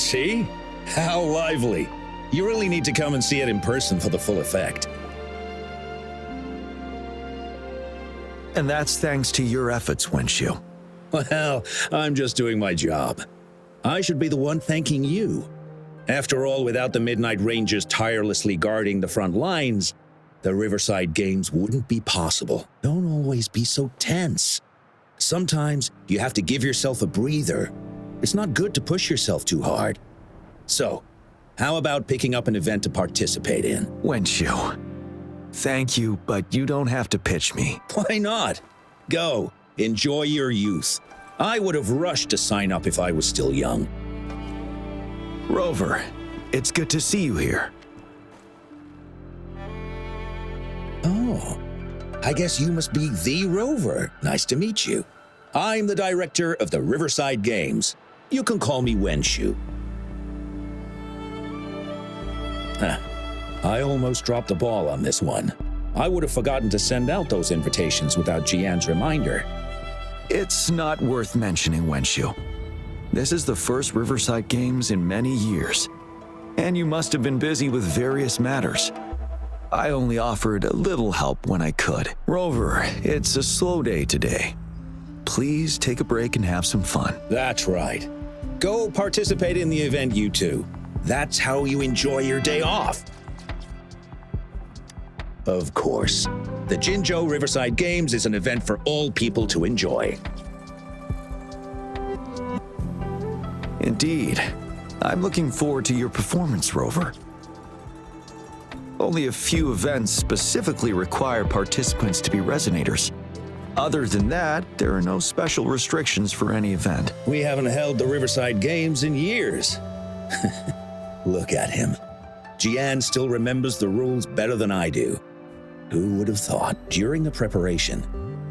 See? How lively. You really need to come and see it in person for the full effect. And that's thanks to your efforts, Wenshu. Well, I'm just doing my job. I should be the one thanking you. After all, without the Midnight Rangers tirelessly guarding the front lines, the Riverside Games wouldn't be possible. Don't always be so tense. Sometimes you have to give yourself a breather. It's not good to push yourself too hard. So, how about picking up an event to participate in? Wenshu, thank you, but you don't have to pitch me. Why not? Go, enjoy your youth. I would have rushed to sign up if I was still young. Rover, it's good to see you here. Oh, I guess you must be the Rover. Nice to meet you. I'm the director of the Riverside Games. You can call me Wenshu. I almost dropped the ball on this one. I would have forgotten to send out those invitations without Jiyan's reminder. It's not worth mentioning, Wenshu. This is the first Riverside Games in many years, and you must have been busy with various matters. I only offered a little help when I could. Rover, it's a slow day today. Please take a break and have some fun. That's right. Go participate in the event, you two. That's how you enjoy your day off. Of course, the Jinzhou Riverside Games is an event for all people to enjoy. Indeed. I'm looking forward to your performance, Rover. Only a few events specifically require participants to be Resonators. Other than that, there are no special restrictions for any event. We haven't held the Riverside Games in years. Look at him. Jiyan still remembers the rules better than I do. Who would have thought? During the preparation,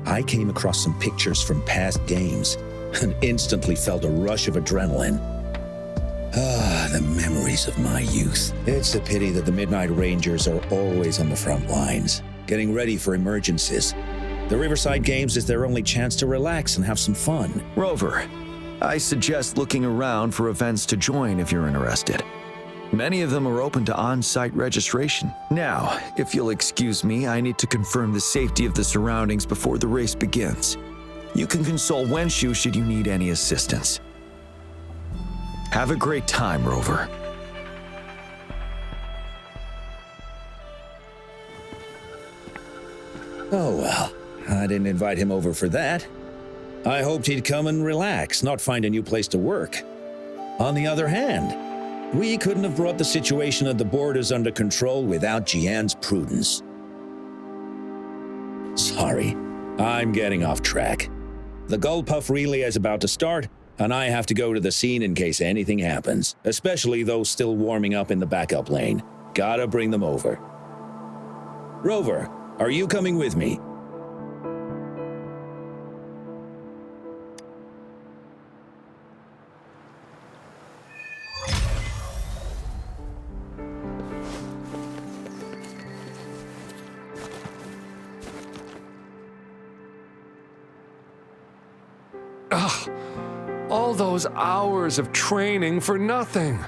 I came across some pictures from past games and instantly felt a rush of adrenaline. Ah, the memories of my youth. It's a pity that the Midnight Rangers are always on the front lines, getting ready for emergencies. The Riverside Games is their only chance to relax and have some fun. Rover, I suggest looking around for events to join if you're interested. Many of them are open to on-site registration. Now, if you'll excuse me, I need to confirm the safety of the surroundings before the race begins. You can consult Wenshu should you need any assistance. Have a great time, Rover. Oh well, I didn't invite him over for that. I hoped he'd come and relax, not find a new place to work. On the other hand, we couldn't have brought the situation at the borders under control without Jiyan's prudence. Sorry, I'm getting off track. The Gullpuff relay is about to start, and I have to go to the scene in case anything happens, especially those still warming up in the backup lane. Gotta bring them over. Rover, are you coming with me? Ugh, all those hours of training for nothing.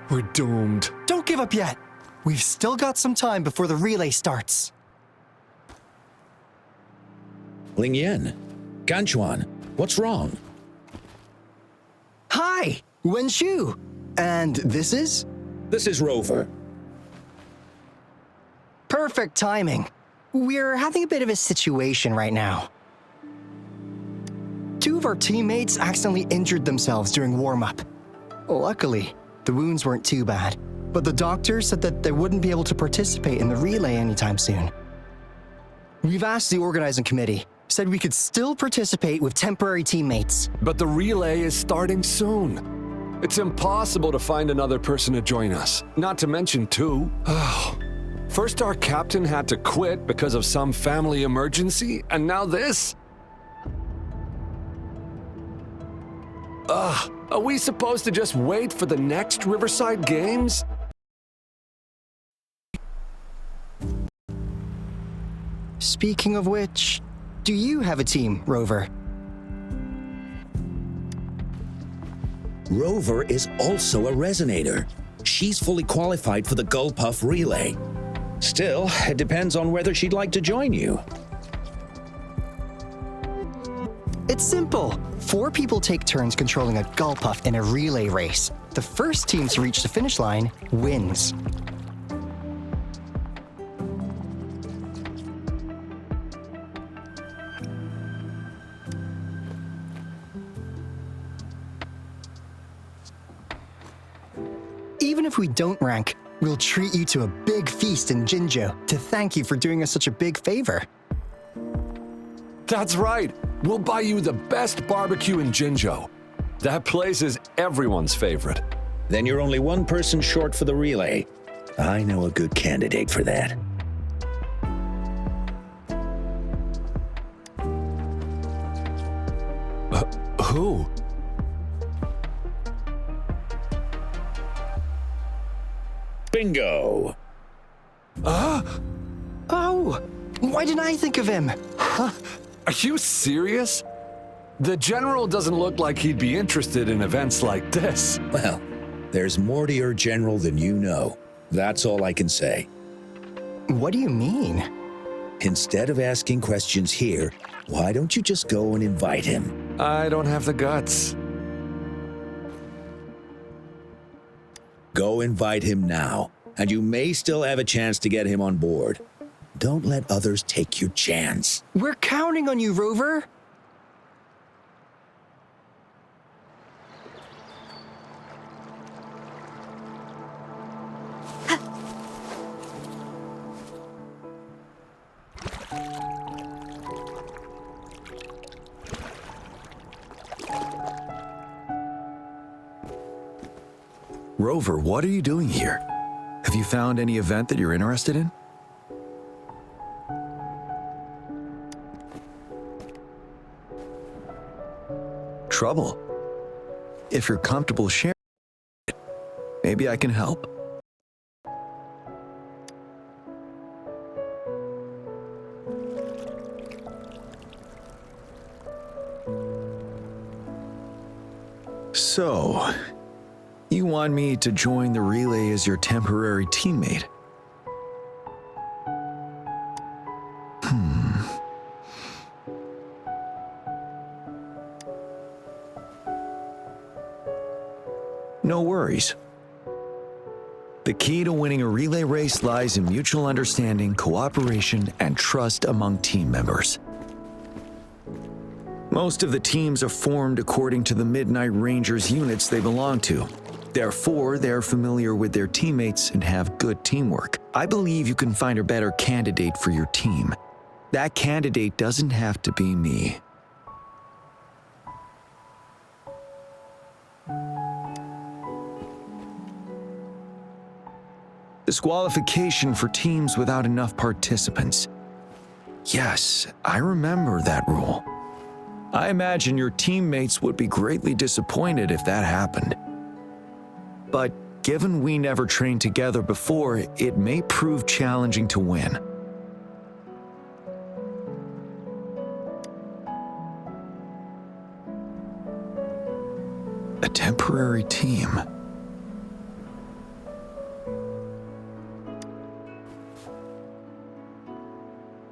We're doomed. Don't give up yet. We've still got some time before the relay starts. Lingyan, Ganchuan, what's wrong? Hi, Wenshu. And this is? This is Rover. Perfect timing. We're having a bit of a situation right now. Two of our teammates accidentally injured themselves during warm-up. Luckily, the wounds weren't too bad, but the doctor said that they wouldn't be able to participate in the relay anytime soon. We've asked the organizing committee, said we could still participate with temporary teammates. But the relay is starting soon. It's impossible to find another person to join us, not to mention two. First our captain had to quit because of some family emergency, and now this? Are we supposed to just wait for the next Riverside Games? Speaking of which, do you have a team, Rover? Rover is also a resonator. She's fully qualified for the Gullpuff Relay. Still, it depends on whether she'd like to join you. It's simple. 4 people take turns controlling a Gullpuff in a relay race. The first team to reach the finish line wins. Even if we don't rank, we'll treat you to a big feast in Jinjo to thank you for doing us such a big favor. That's right. We'll buy you the best barbecue in Jinjo. That place is everyone's favorite. Then you're only one person short for the relay. I know a good candidate for that. Who? Bingo! Oh, why didn't I think of him? Are you serious? The General doesn't look like he'd be interested in events like this. Well, there's more to your general than you know. That's all I can say. What do you mean? Instead of asking questions here, why don't you just go and invite him? I don't have the guts. Go invite him now, and you may still have a chance to get him on board. Don't let others take your chance. We're counting on you, Rover. Rover, what are you doing here? Have you found any event that you're interested in? Trouble? If you're comfortable sharing it, maybe I can help. So, you want me to join the relay as your temporary teammate? No worries. The key to winning a relay race lies in mutual understanding, cooperation, and trust among team members. Most of the teams are formed according to the Midnight Rangers units they belong to. Therefore, they're familiar with their teammates and have good teamwork. I believe you can find a better candidate for your team. That candidate doesn't have to be me. Disqualification for teams without enough participants. Yes, I remember that rule. I imagine your teammates would be greatly disappointed if that happened. But given we never trained together before, it may prove challenging to win. A temporary team.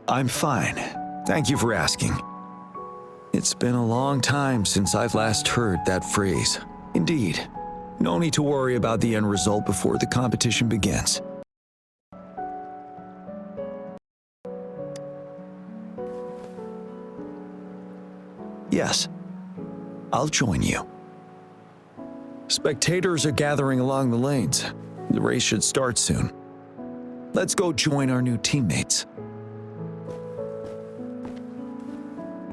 I'm fine. Thank you for asking. It's been a long time since I've last heard that phrase. Indeed, no need to worry about the end result before the competition begins. Yes, I'll join you. Spectators are gathering along the lanes. The race should start soon. Let's go join our new teammates.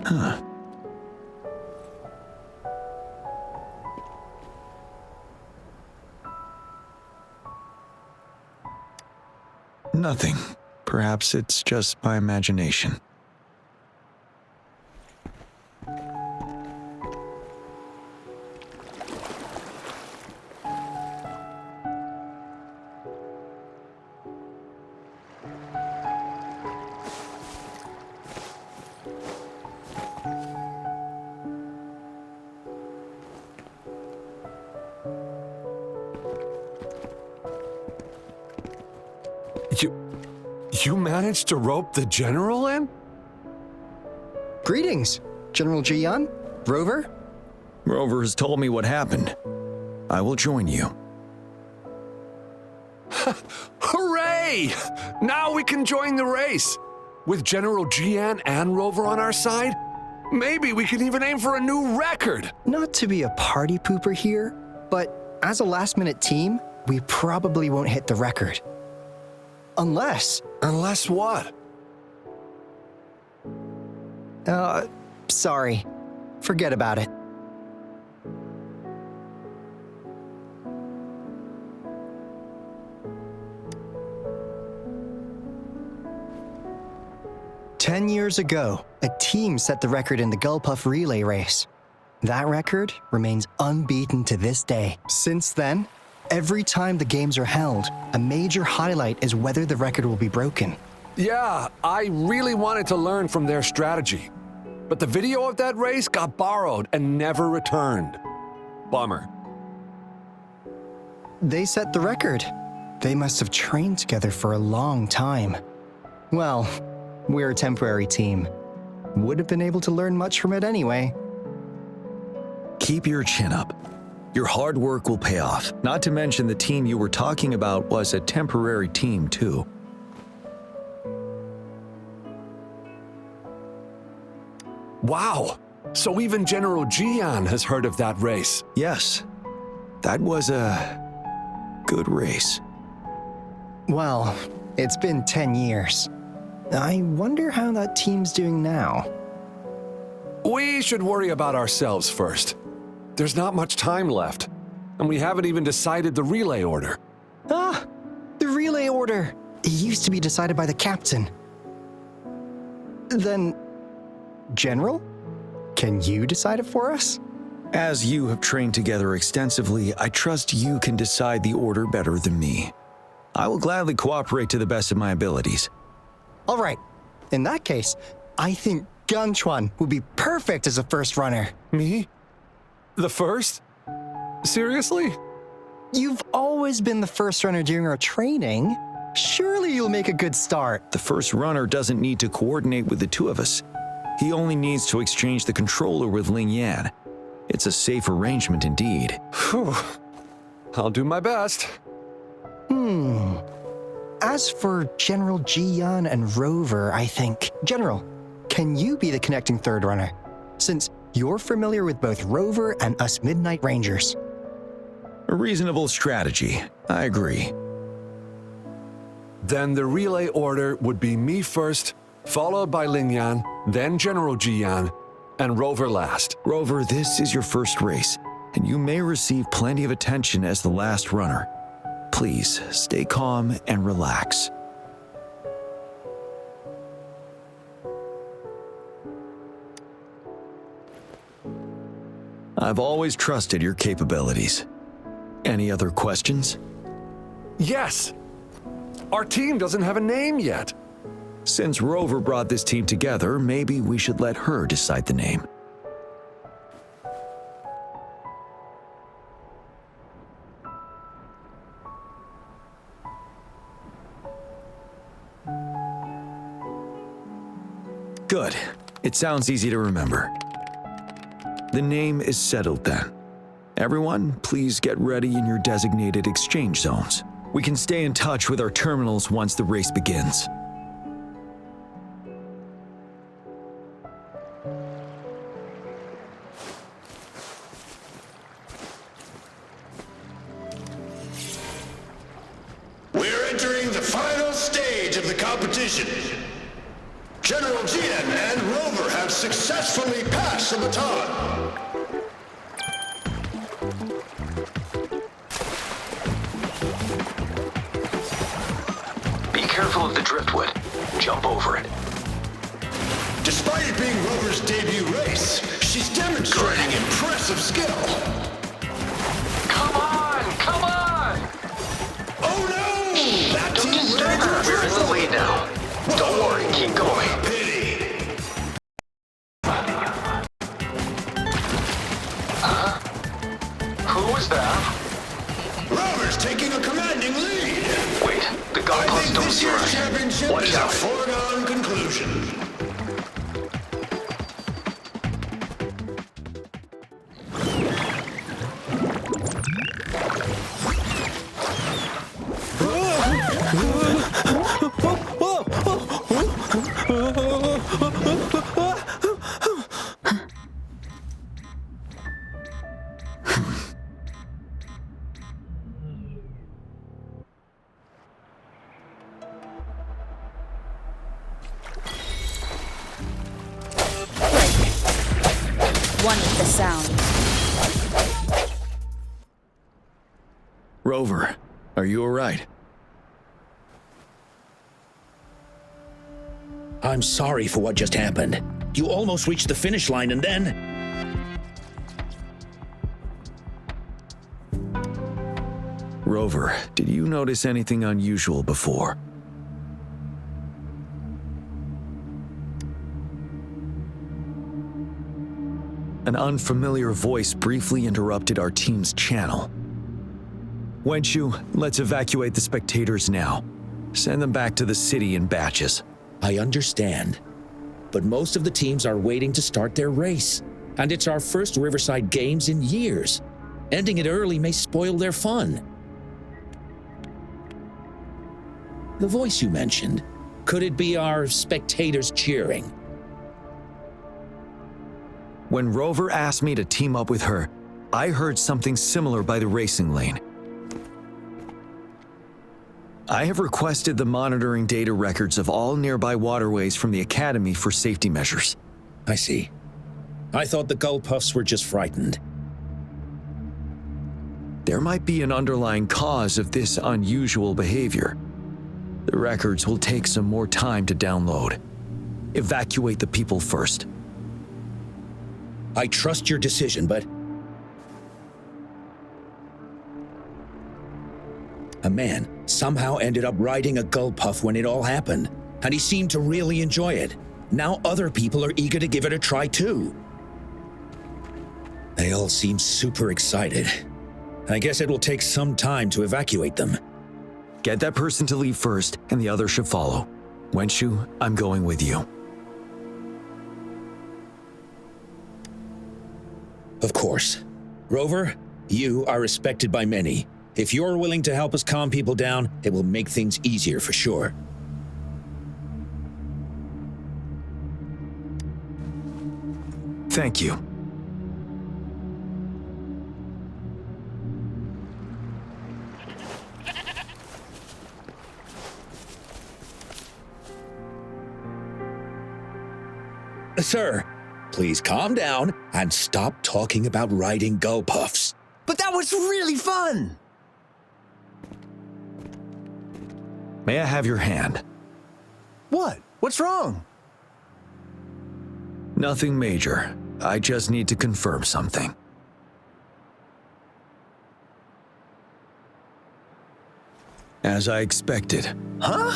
Huh. Nothing. Perhaps it's just my imagination. You managed to rope the general in? Greetings, General Jiyan, Rover. Rover has told me what happened. I will join you. Hooray! Now we can join the race. With General Jiyan and Rover on our side, maybe we can even aim for a new record. Not to be a party pooper here, but as a last-minute team, we probably won't hit the record. Unless... Unless what? Sorry. Forget about it. "10 years ago, a team set the record in the Gulpuff relay race. That record remains unbeaten to this day. Since then, every time the games are held, a major highlight is whether the record will be broken. Yeah, I really wanted to learn from their strategy. But the video of that race got borrowed and never returned. Bummer. They set the record. They must have trained together for a long time. Well, we're a temporary team. Would have been able to learn much from it anyway. Keep your chin up. Your hard work will pay off. Not to mention the team you were talking about was a temporary team too. Wow, so even General Jiyan has heard of that race. Yes, that was a good race. Well, it's been 10 years. I wonder how that team's doing now. We should worry about ourselves first. There's not much time left, and we haven't even decided the relay order. Ah, the relay order. It used to be decided by the captain. Then, General, can you decide it for us? As you have trained together extensively, I trust you can decide the order better than me. I will gladly cooperate to the best of my abilities. All right. In that case, I think Ganchuan would be perfect as a first runner. Me? The first? Seriously? You've always been the first runner during our training. Surely you'll make a good start. The first runner doesn't need to coordinate with the two of us. He only needs to exchange the controller with Ling Yan. It's a safe arrangement indeed. Phew. I'll do my best. As for General Jiyan and Rover, I think... General, can you be the connecting third runner? Since you're familiar with both Rover and us Midnight Rangers. A reasonable strategy. I agree. Then the relay order would be me first, followed by Ling Yan, then General Jiyan, and Rover last. Rover, this is your first race, and you may receive plenty of attention as the last runner. Please, stay calm and relax. I've always trusted your capabilities. Any other questions? Yes! Our team doesn't have a name yet. Since Rover brought this team together, maybe we should let her decide the name. Good. It sounds easy to remember. The name is settled then. Everyone, please get ready in your designated exchange zones. We can stay in touch with our terminals once the race begins. We're entering the final stage of the competition. General Jiyan and Rover have successfully passed the baton. Be careful of the driftwood. Jump over it. Despite it being Rover's debut race, she's demonstrating impressive skill. Come on! Come on! Oh no! That Don't team disturb ran into her. a You're in the driftwood. lead now. Don't worry. Keep going. Pity. Who was that? Rover's taking a commanding lead. Wait. The I Gulpuff's think This year's championship Watch is a out. foregone conclusion. One with the sound. Rover, are you alright? I'm sorry for what just happened. You almost reached the finish line and then... Rover, did you notice anything unusual before? An unfamiliar voice briefly interrupted our team's channel. Wenchu, let's evacuate the spectators now. Send them back to the city in batches. I understand. But most of the teams are waiting to start their race. And it's our first Riverside Games in years. Ending it early may spoil their fun. The voice you mentioned, could it be our spectators cheering? When Rover asked me to team up with her, I heard something similar by the racing lane. I have requested the monitoring data records of all nearby waterways from the Academy for safety measures. I see. I thought the Gull Puffs were just frightened. There might be an underlying cause of this unusual behavior. The records will take some more time to download. Evacuate the people first. I trust your decision, but... A man somehow ended up riding a Gull Puff when it all happened, and he seemed to really enjoy it. Now other people are eager to give it a try too. They all seem super excited. I guess it will take some time to evacuate them. Get that person to leave first, and the others should follow. Wenchu, I'm going with you. Of course. Rover, you are respected by many. If you're willing to help us calm people down, it will make things easier for sure. Thank you. Sir, please calm down and stop talking about riding Gull Puffs. But that was really fun! May I have your hand? What? What's wrong? Nothing major. I just need to confirm something. As I expected. Huh?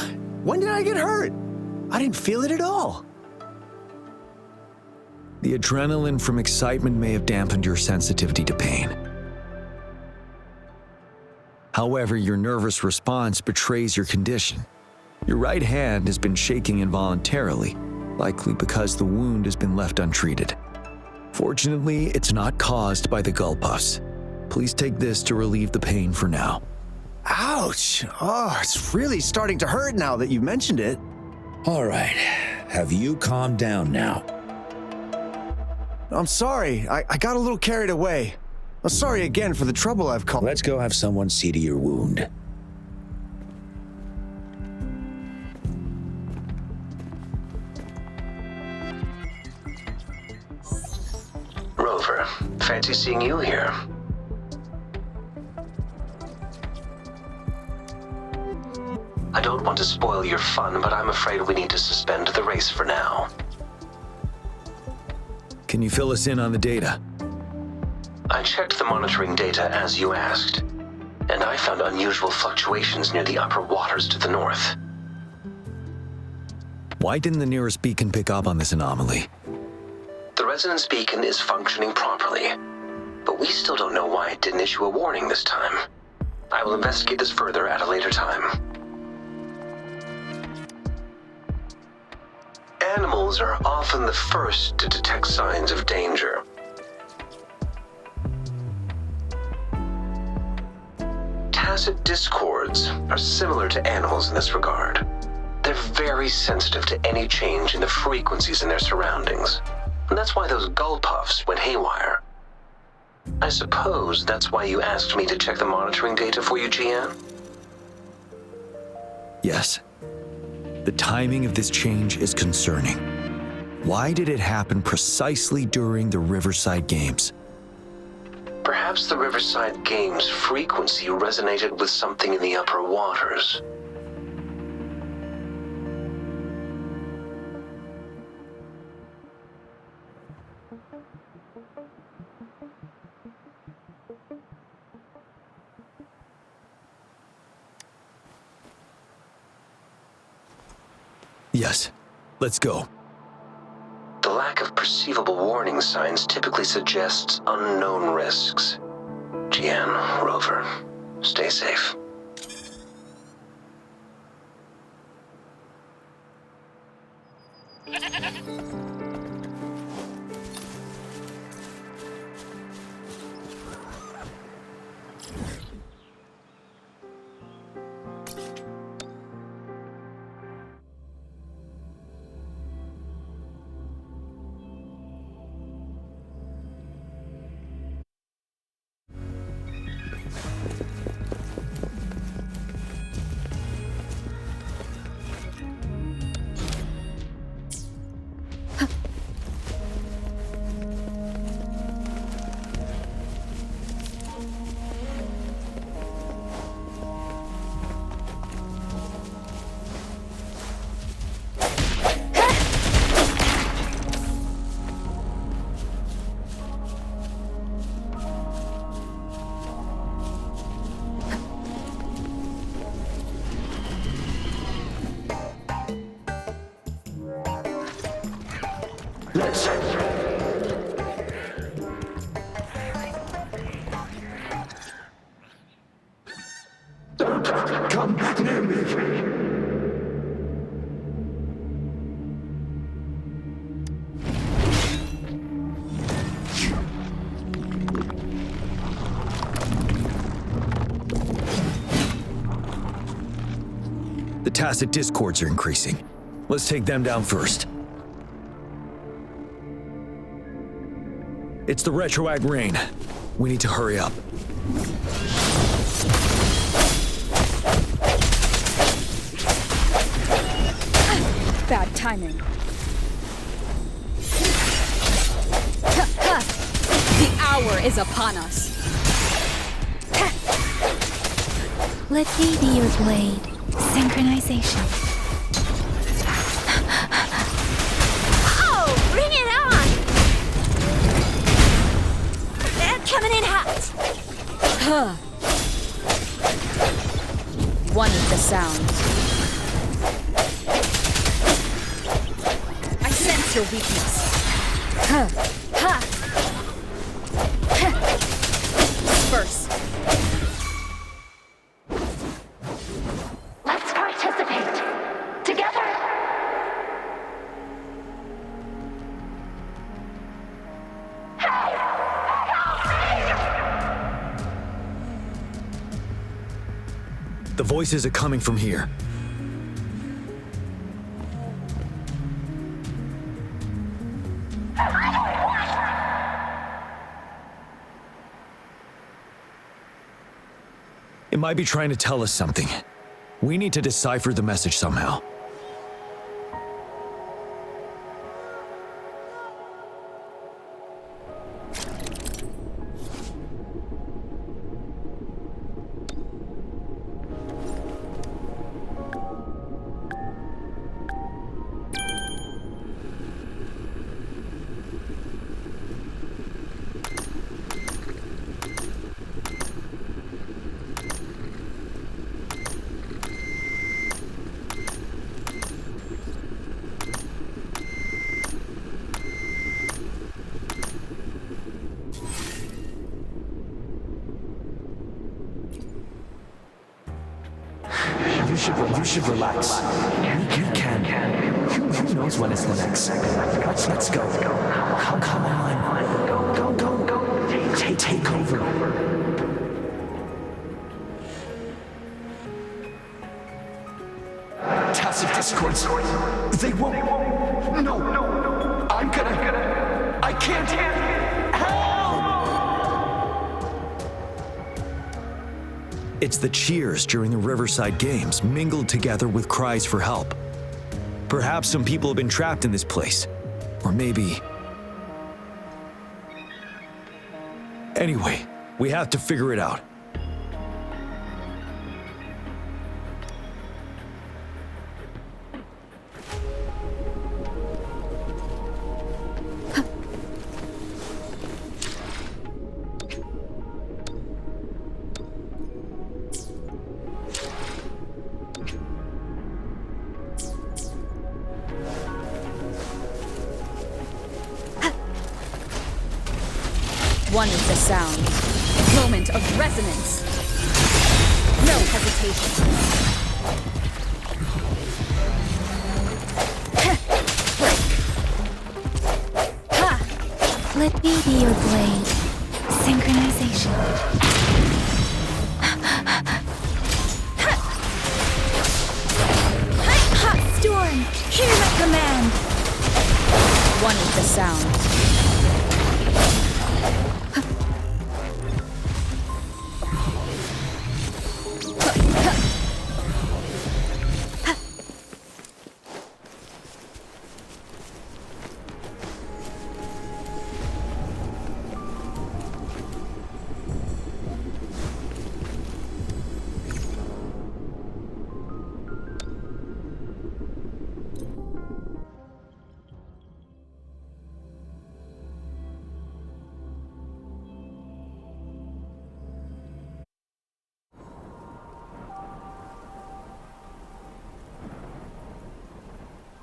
When did I get hurt? I didn't feel it at all. The adrenaline from excitement may have dampened your sensitivity to pain. However, your nervous response betrays your condition. Your right hand has been shaking involuntarily, likely because the wound has been left untreated. Fortunately, it's not caused by the Gull Puffs. Please take this to relieve the pain for now. Ouch! Oh, it's really starting to hurt now that you mentioned it. All right, have you calmed down now? I'm sorry, I got a little carried away. I'm sorry again for the trouble I've caused. Let's go have someone see to your wound. Rover, fancy seeing you here. I don't want to spoil your fun, but I'm afraid we need to suspend the race for now. Can you fill us in on the data? I checked the monitoring data as you asked, and I found unusual fluctuations near the upper waters to the north. Why didn't the nearest beacon pick up on this anomaly? The resonance beacon is functioning properly, but we still don't know why it didn't issue a warning this time. I will investigate this further at a later time. individuals are often the first to detect signs of danger. Tacit discords are similar to animals in this regard. They're very sensitive to any change in the frequencies in their surroundings. And that's why those gull puffs went haywire. I suppose that's why you asked me to check the monitoring data for you, Jiyan? Yes. The timing of this change is concerning. Why did it happen precisely during the Riverside Games? Perhaps the Riverside Games' frequency resonated with something in the upper waters. Yes. Let's go. The lack of perceivable warning signs typically suggests unknown risks. Jiyan, Rover, stay safe. Come near me. The tacit discords are increasing. Let's take them down first. It's the retroact rain. We need to hurry up. Bad timing. The hour is upon us. Let me be your blade. Synchronization. Oh, bring it on! Coming in hot. One with the sounds. I sense your weakness. Disperse. Let's participate. Together. The voices are coming from here. It might be trying to tell us something. We need to decipher the message somehow. You should relax. You can. Who knows when it's the next? Let's go. Come on. Go. Take over. Tacit discords. They won't. No. I can't. Help! It's the cheers during the Riverside Games mingled together with cries for help. Perhaps some people have been trapped in this place. Or maybe... Anyway, we have to figure it out. One is the sound. Moment of resonance. No hesitation. Let me be your blade. Synchronization. Hot storm! Hear my command! One is the sound.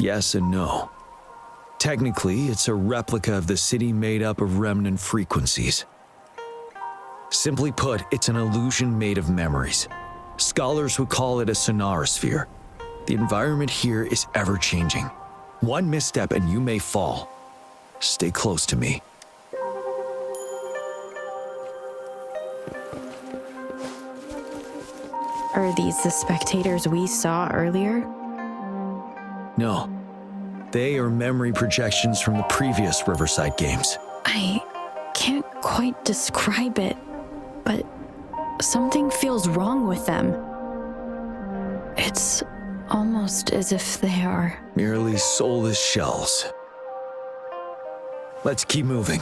Yes and no. Technically, it's a replica of the city made up of remnant frequencies. Simply put, it's an illusion made of memories. Scholars would call it a sonorosphere. The environment here is ever-changing. One misstep and you may fall. Stay close to me. Are these the spectators we saw earlier? No. They are memory projections from the previous Riverside Games. I can't quite describe it, but something feels wrong with them. It's almost as if they are Merely soulless shells. Let's keep moving.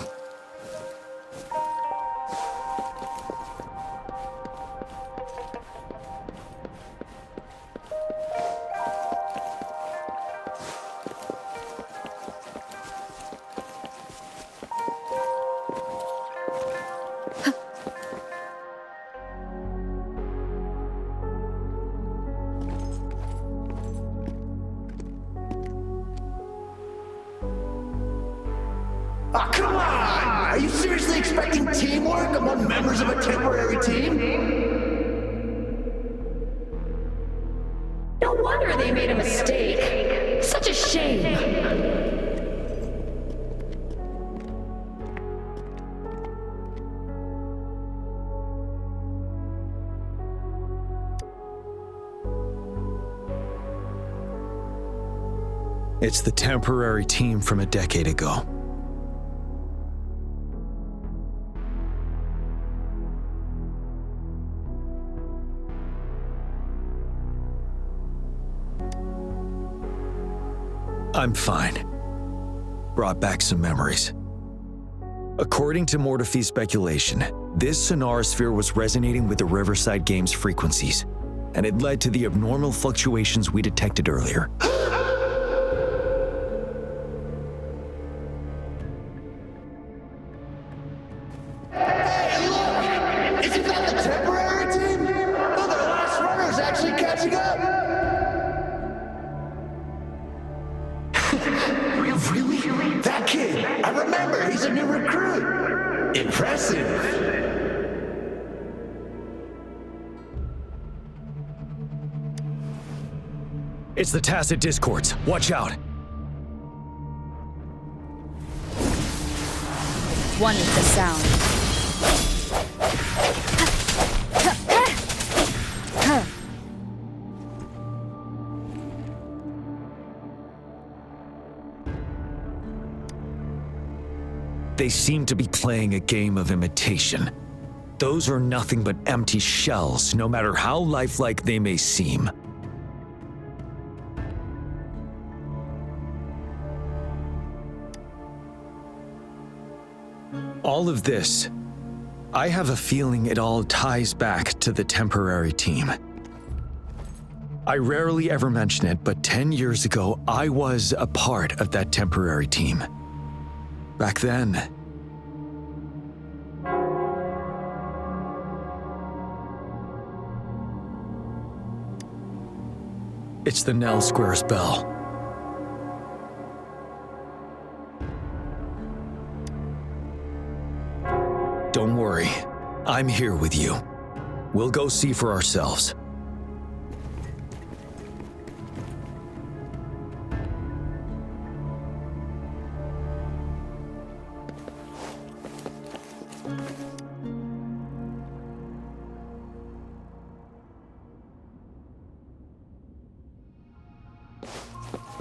Oh, come on! Are you seriously expecting teamwork among members of a temporary team? No wonder they made a mistake. Such a shame. It's the temporary team from a decade ago. I'm fine. Brought back some memories. According to Mortefy's speculation, this sonorosphere was resonating with the Riverside Games frequencies, and it led to the abnormal fluctuations we detected earlier. Hey, look! Isn't that the temporary team? Oh, their last runner's actually catching up! Really? That kid! I remember, he's a new recruit! Impressive! It's the Tacit Discords. Watch out. One with the sound. They seem to be playing a game of imitation. Those are nothing but empty shells, no matter how lifelike they may seem. All of this, I have a feeling it all ties back to the temporary team. I rarely ever mention it, but 10 years ago, I was a part of that temporary team. Back then, it's the Nell Squares bell. Don't worry, I'm here with you. We'll go see for ourselves.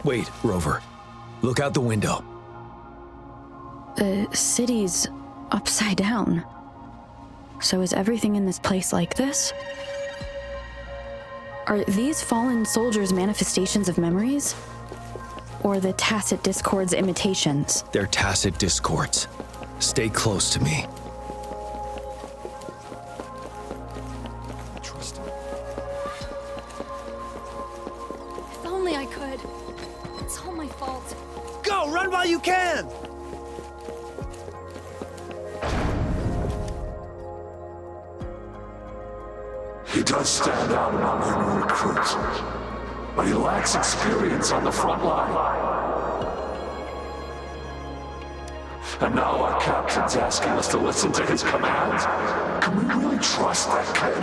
Wait, Rover. Look out the window. The city's upside down. So is everything in this place like this? Are these fallen soldiers manifestations of memories? Or the tacit discords imitations? They're tacit discords. Stay close to me. Trust me. If only I could. It's all my fault. Go! Run while you can! He does stand out among our new recruits, but he lacks experience on the front line. And now our captain's asking us to listen to his commands. Can we really trust that kid?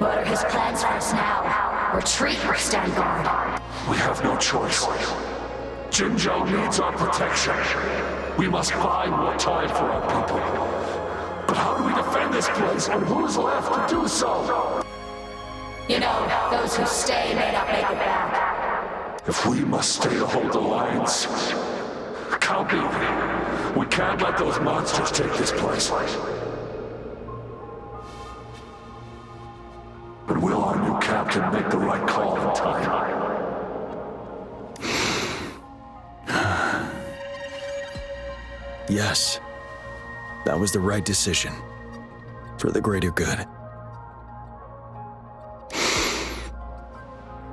What are his plans for us now? Retreat or stand guard? We have no choice. Jinzhou needs our protection. We must buy more time for our people. But how do we defend this place, and who is left to do so? You know, those who stay may not make it back. If we must stay to hold the lines, count me. We can't let those monsters take this place. But will our new captain make the right call in time? Yes, that was the right decision. For the greater good.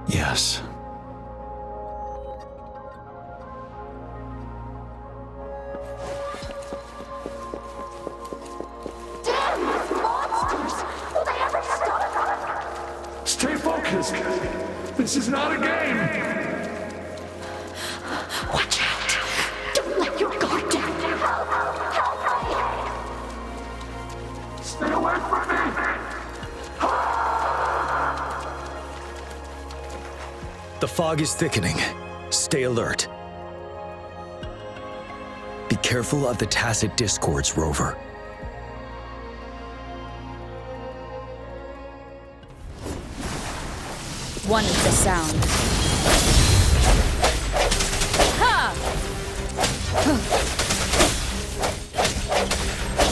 Yes. Damn these monsters! Will they ever stop? Stay focused! This is not a game! Watch out! Don't let your guard down! Help me! Stay away from me! The fog is thickening. Stay alert. Be careful of the tacit discords, Rover. One with the sound. Ha!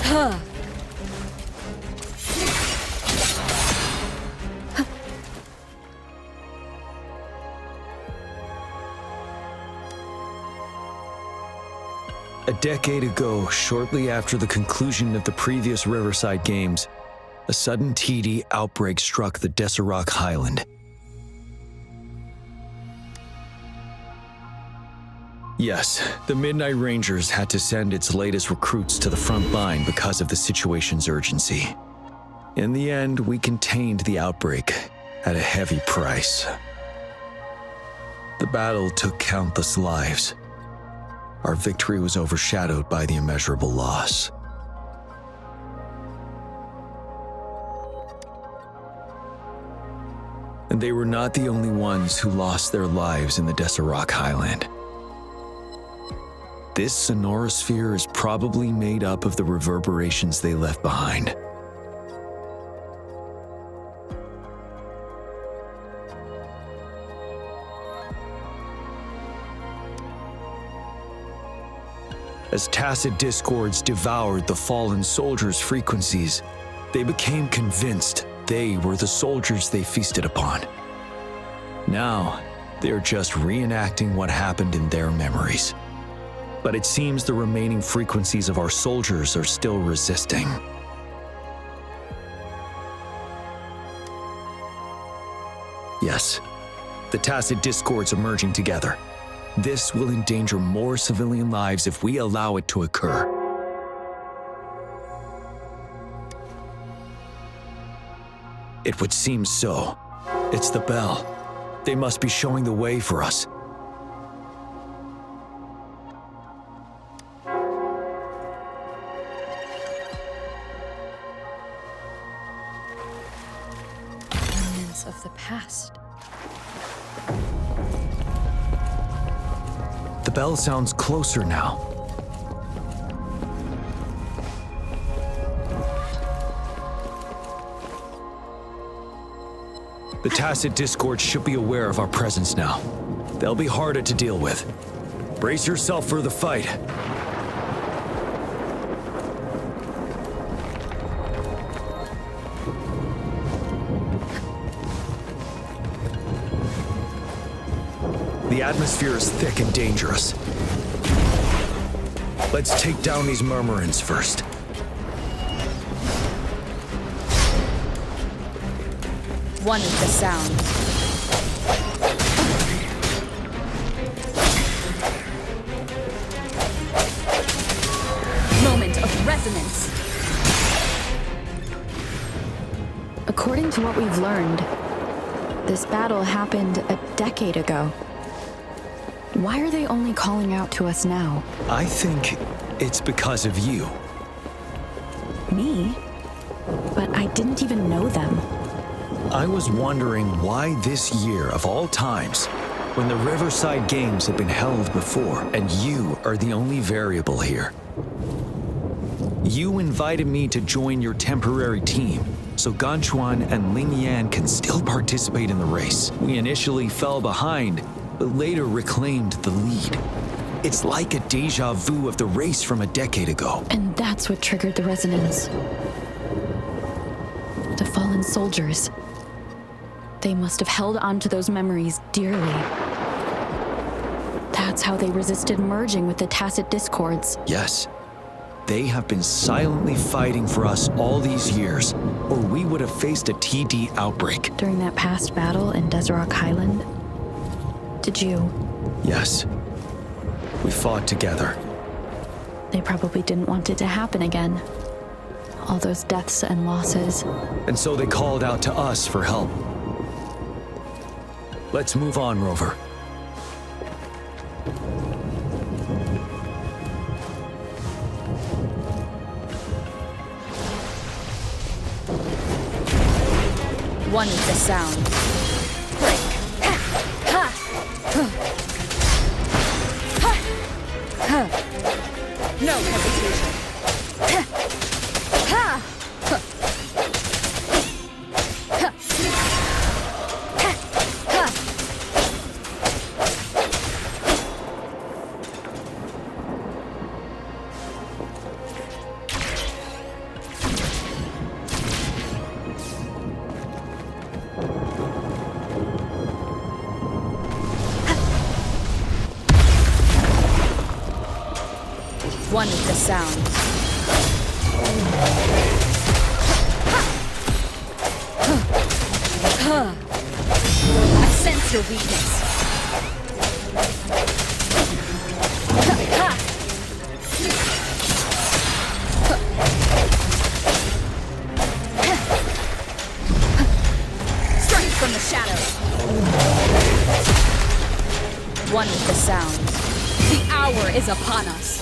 Huh. A decade ago, shortly after the conclusion of the previous Riverside Games, a sudden TD outbreak struck the Desarok Highland. Yes, the Midnight Rangers had to send its latest recruits to the front line because of the situation's urgency. In the end, we contained the outbreak at a heavy price. The battle took countless lives. Our victory was overshadowed by the immeasurable loss. And they were not the only ones who lost their lives in the Desarok Highland. This sonorosphere is probably made up of the reverberations they left behind. As tacit discords devoured the fallen soldiers' frequencies, they became convinced they were the soldiers they feasted upon. Now, they're just reenacting what happened in their memories. But it seems the remaining frequencies of our soldiers are still resisting. Yes, the tacit discords are merging together. This will endanger more civilian lives if we allow it to occur. It would seem so. It's the bell. They must be showing the way for us. Remnants of the past. The bell sounds closer now. The tacit discord should be aware of our presence now. They'll be harder to deal with. Brace yourself for the fight. The atmosphere is thick and dangerous. Let's take down these murmurins first. One with the sound. Moment of resonance. According to what we've learned, this battle happened a decade ago. Why are they only calling out to us now? I think it's because of you. Me? But I didn't even know them. I was wondering why this year of all times, when the Riverside Games had been held before, and you are the only variable here. You invited me to join your temporary team, so Ganchuan and Ling Yan can still participate in the race. We initially fell behind, but later reclaimed the lead. It's like a deja vu of the race from a decade ago. And that's what triggered the resonance. The fallen soldiers. They must have held on to those memories dearly. That's how they resisted merging with the tacit discords. Yes. They have been silently fighting for us all these years, or we would have faced a TD outbreak. During that past battle in Desert Highland, did you? Yes. We fought together. They probably didn't want it to happen again. All those deaths and losses. And so they called out to us for help. Let's move on, Rover. One with the sound. No hesitation. One with the sound. I sense your weakness. Strength from the shadows. One with the sound. The hour is upon us.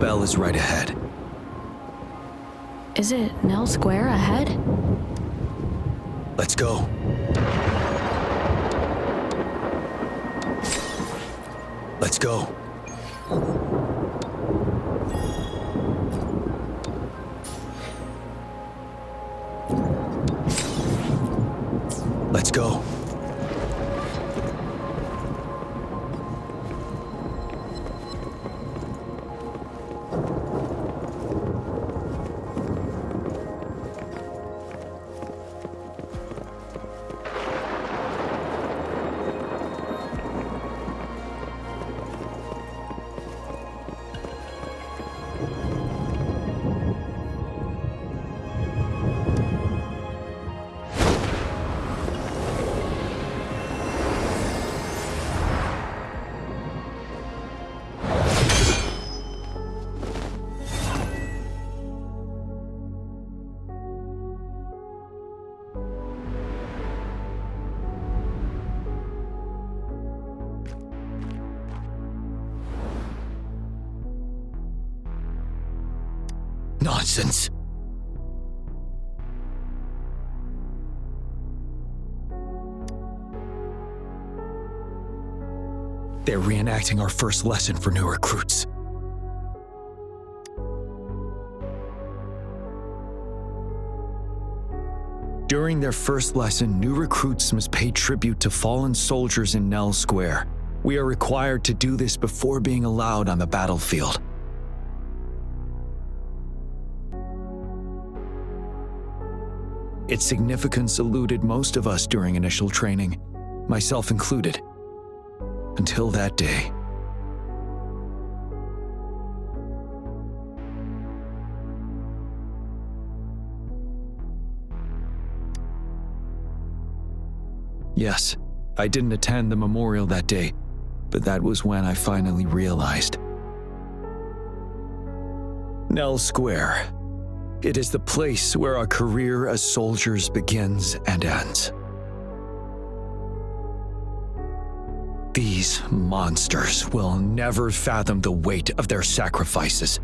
bell is right ahead. Is it Nell Square ahead? Let's go. Let's go. Let's go. Nonsense. They're reenacting our first lesson for new recruits. During their first lesson, new recruits must pay tribute to fallen soldiers in Nell Square. We are required to do this before being allowed on the battlefield. Its significance eluded most of us during initial training, myself included, until that day. Yes, I didn't attend the memorial that day, but that was when I finally realized. Nell Square. It is the place where our career as soldiers begins and ends. These monsters will never fathom the weight of their sacrifices.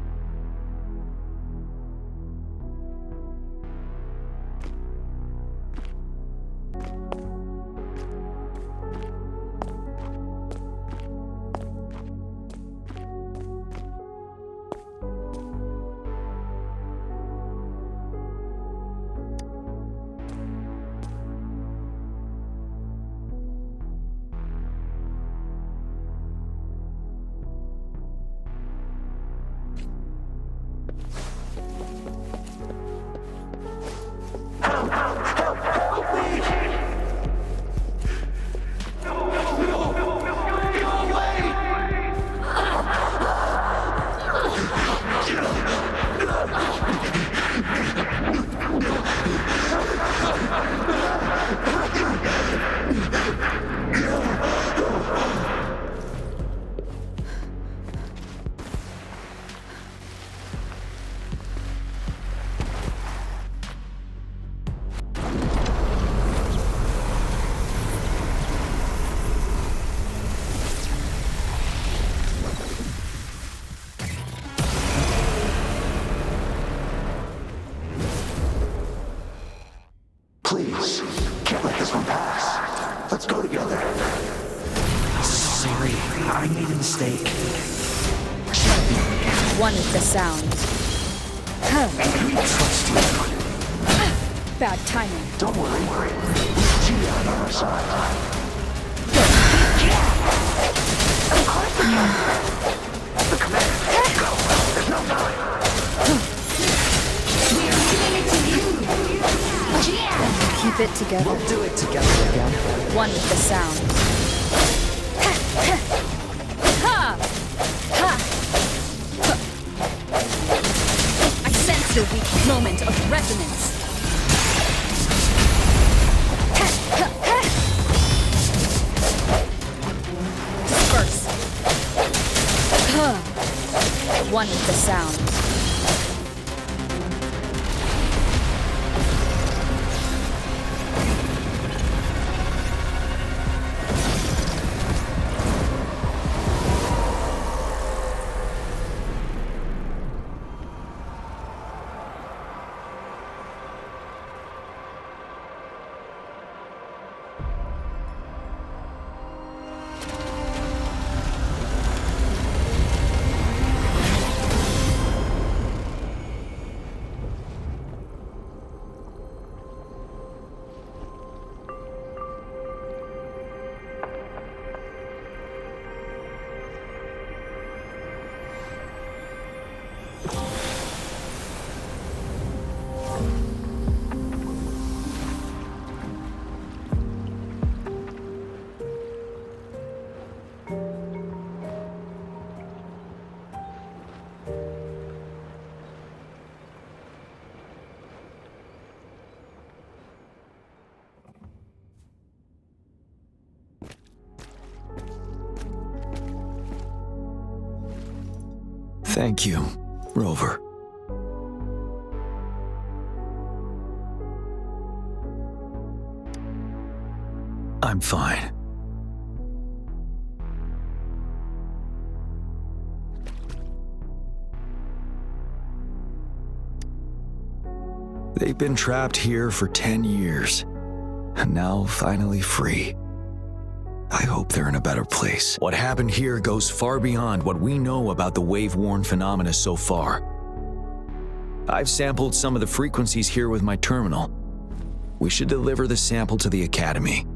Please, can't let this one pass. Let's go together. Sorry, I made a mistake. One is the sound. We trust you. Bad timing. Don't worry. With Jiyan on our side. Of course we can. The command. Go. There's no time. We are giving it to you. Jiyan. Keep it together. We'll do it together again. One with the sound. Ha! Ha! I sense the weak moment of resonance. Disperse. One with the sound. Thank you, Rover. I'm fine. They've been trapped here for 10 years, and now finally free. I hope they're in a better place. What happened here goes far beyond what we know about the wave-worn phenomena so far. I've sampled some of the frequencies here with my terminal. We should deliver the sample to the Academy.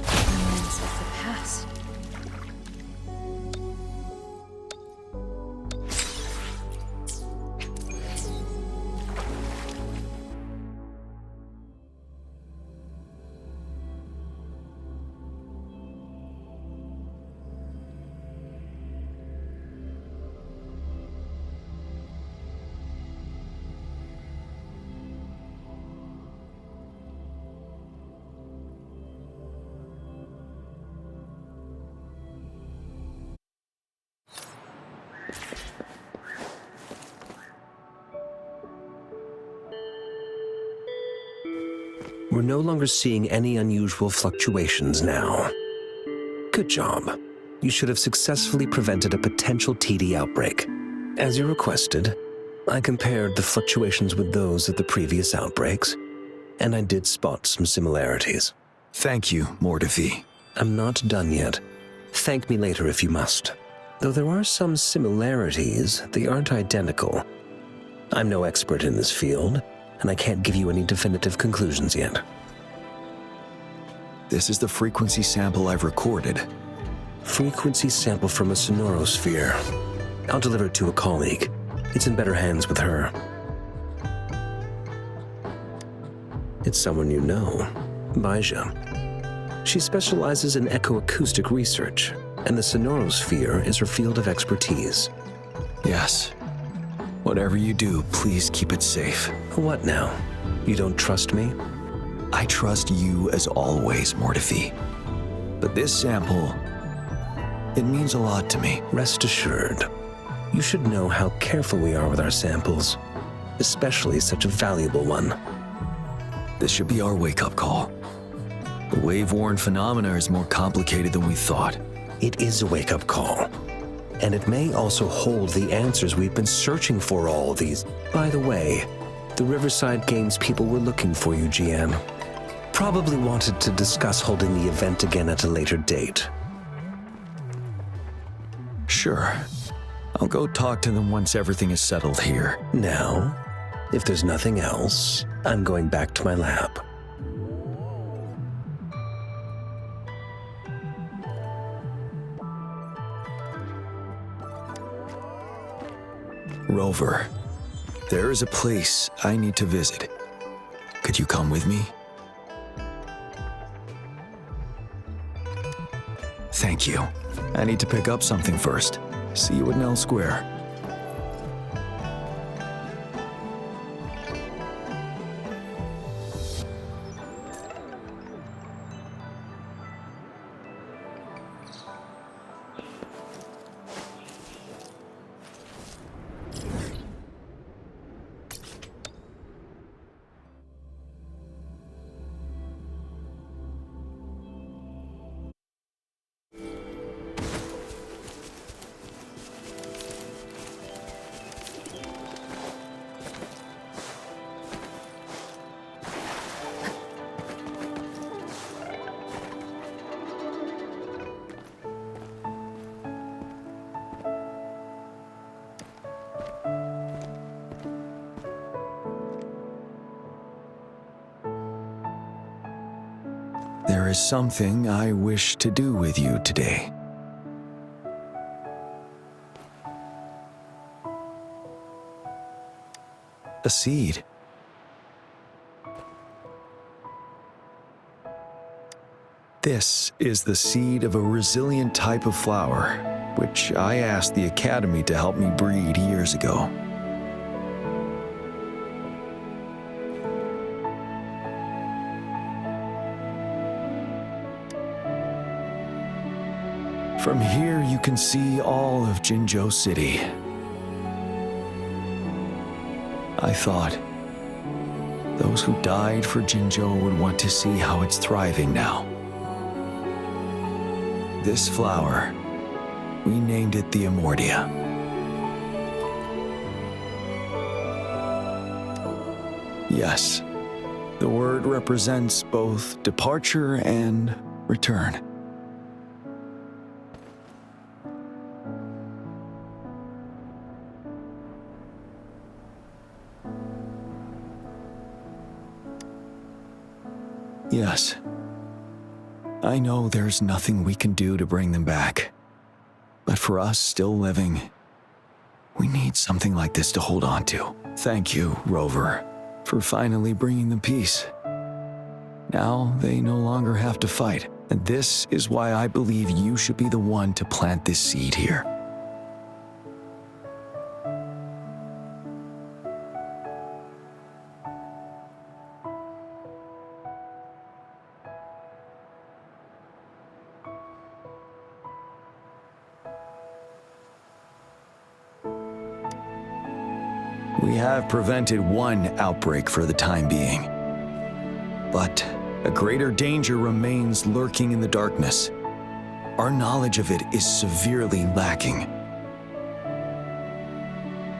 Remnants of the past. We're no longer seeing any unusual fluctuations now. Good job. You should have successfully prevented a potential TD outbreak. As you requested, I compared the fluctuations with those of the previous outbreaks, and I did spot some similarities. Thank you, Mordevi. I'm not done yet. Thank me later if you must. Though there are some similarities, they aren't identical. I'm no expert in this field, and I can't give you any definitive conclusions yet. This is the frequency sample I've recorded. Frequency sample from a sonorosphere. I'll deliver it to a colleague. It's in better hands with her. It's someone you know, Baija. She specializes in echoacoustic research, and the sonorosphere is her field of expertise. Yes. Whatever you do, please keep it safe. What now? You don't trust me? I trust you as always, Mordevi. But this sample, it means a lot to me. Rest assured. You should know how careful we are with our samples, especially such a valuable one. This should be our wake-up call. The wave-worn phenomena is more complicated than we thought. It is a wake-up call. And it may also hold the answers we've been searching for all these. By the way, the Riverside Games people were looking for you, Jiyan. Probably wanted to discuss holding the event again at a later date. Sure. I'll go talk to them once everything is settled here. Now, if there's nothing else, I'm going back to my lab. Rover, there is a place I need to visit. Could you come with me? Thank you. I need to pick up something first. See you at Nell Square. There is something I wish to do with you today. A seed. This is the seed of a resilient type of flower, which I asked the Academy to help me breed years ago. From here, you can see all of Jinzhou City. I thought those who died for Jinzhou would want to see how it's thriving now. This flower, we named it the Immortia. Yes, the word represents both departure and return. Yes. I know there's nothing we can do to bring them back. But for us still living, we need something like this to hold on to. Thank you, Rover, for finally bringing them peace. Now they no longer have to fight, and this is why I believe you should be the one to plant this seed here. We have prevented one outbreak for the time being. But a greater danger remains lurking in the darkness. Our knowledge of it is severely lacking.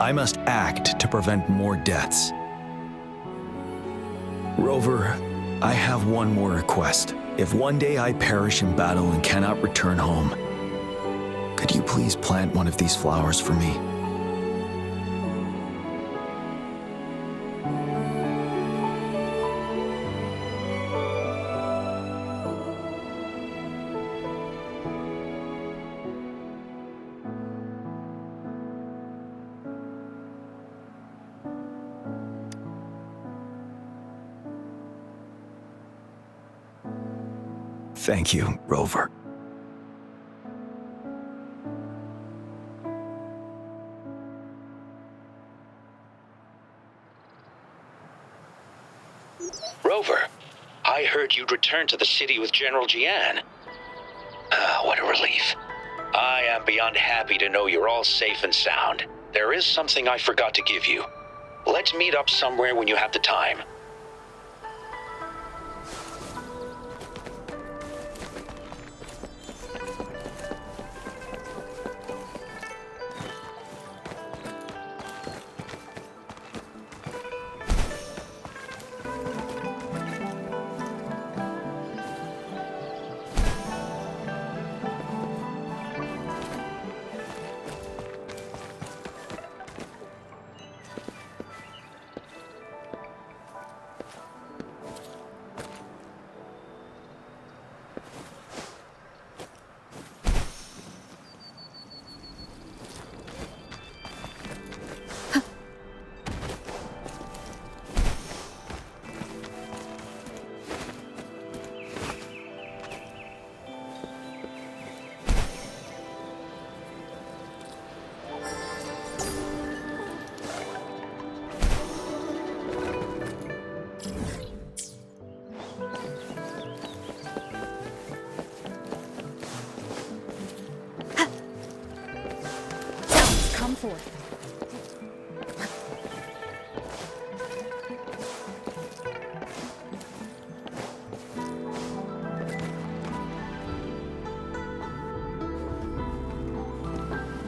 I must act to prevent more deaths. Rover, I have one more request. If one day I perish in battle and cannot return home, could you please plant one of these flowers for me? Thank you, Rover. Rover, I heard you'd returned to the city with General Jiyan. What a relief. I am beyond happy to know you're all safe and sound. There is something I forgot to give you. Let's meet up somewhere when you have the time.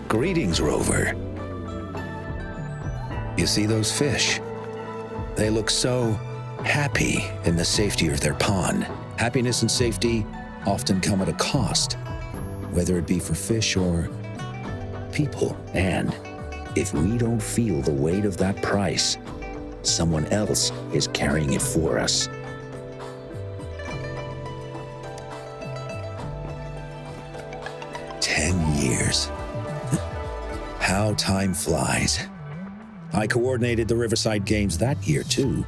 Greetings, Rover. You see those fish? They look so happy in the safety of their pond. Happiness and safety often come at a cost, whether it be for fish or people. And if we don't feel the weight of that price, someone else is carrying it for us. Years. How time flies. I coordinated the Riverside Games that year, too.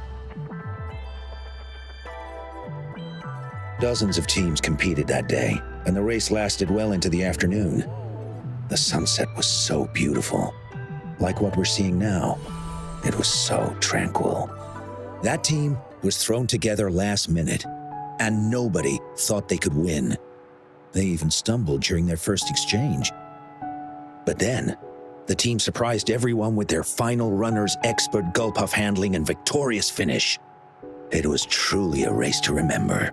Dozens of teams competed that day, and the race lasted well into the afternoon. The sunset was so beautiful. Like what we're seeing now, it was so tranquil. That team was thrown together last minute, and nobody thought they could win. They even stumbled during their first exchange. But then, the team surprised everyone with their final runner's expert Gulpuff handling and victorious finish. It was truly a race to remember.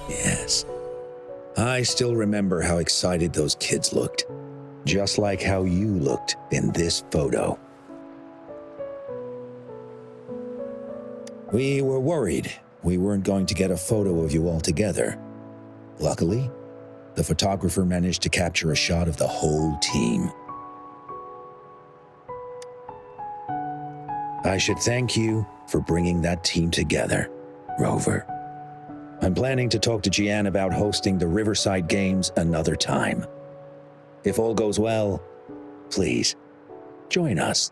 Yes. I still remember how excited those kids looked. Just like how you looked in this photo. We were worried we weren't going to get a photo of you all together. Luckily, the photographer managed to capture a shot of the whole team. I should thank you for bringing that team together, Rover. I'm planning to talk to Jiyan about hosting the Riverside Games another time. If all goes well, please, join us.